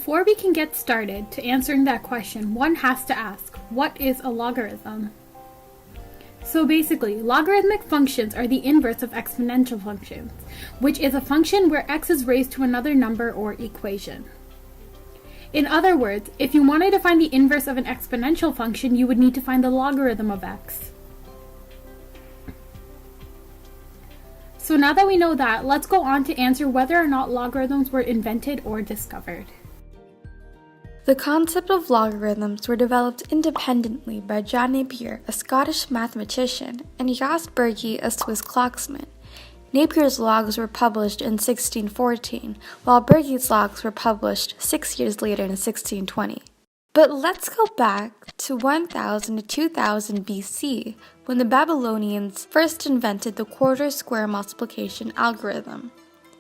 Before we can get started to answering that question, one has to ask, what is a logarithm? So basically, logarithmic functions are the inverse of exponential functions, which is a function where x is raised to another number or equation. In other words, if you wanted to find the inverse of an exponential function, you would need to find the logarithm of x. So now that we know that, let's go on to answer whether or not logarithms were invented or discovered. The concept of logarithms were developed independently by John Napier, a Scottish mathematician, and Jos Bürgi, a Swiss clocksman. Napier's logs were published in 1614, while Bürgi's logs were published 6 years later in 1620. But let's go back to 1000 to 2000 BC, when the Babylonians first invented the quarter square multiplication algorithm.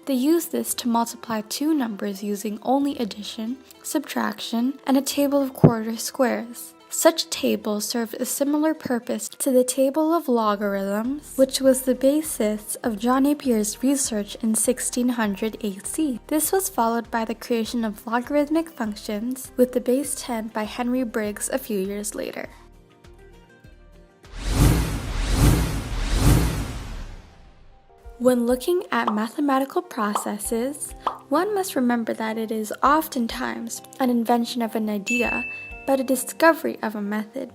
They used this to multiply two numbers using only addition, subtraction, and a table of quarter squares. Such tables served a similar purpose to the table of logarithms, which was the basis of John Napier's research in 1600 AC. This was followed by the creation of logarithmic functions with the base 10 by Henry Briggs a few years later. When looking at mathematical processes, one must remember that it is oftentimes an invention of an idea, but a discovery of a method.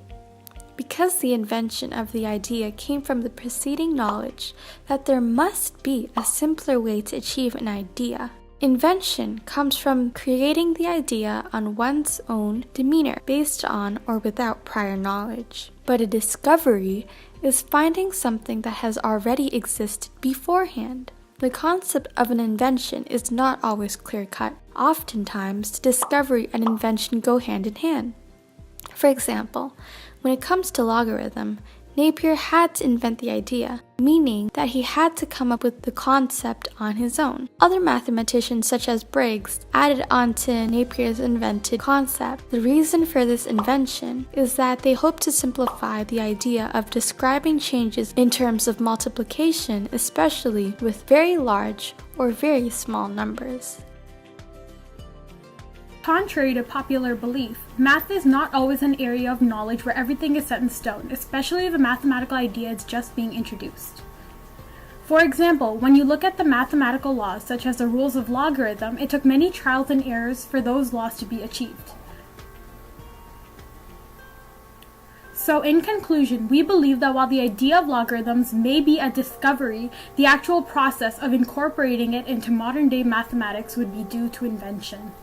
Because the invention of the idea came from the preceding knowledge that there must be a simpler way to achieve an idea, invention comes from creating the idea on one's own demeanor based on or without prior knowledge. But a discovery is finding something that has already existed beforehand. The concept of an invention is not always clear-cut. Oftentimes, discovery and invention go hand in hand. For example, when it comes to logarithm, Napier had to invent the idea, meaning that he had to come up with the concept on his own. Other mathematicians such as Briggs added on to Napier's invented concept. The reason for this invention is that they hoped to simplify the idea of describing changes in terms of multiplication, especially with very large or very small numbers. Contrary to popular belief, math is not always an area of knowledge where everything is set in stone, especially if a mathematical idea is just being introduced. For example, when you look at the mathematical laws, such as the rules of logarithm, it took many trials and errors for those laws to be achieved. So in conclusion, we believe that while the idea of logarithms may be a discovery, the actual process of incorporating it into modern-day mathematics would be due to invention.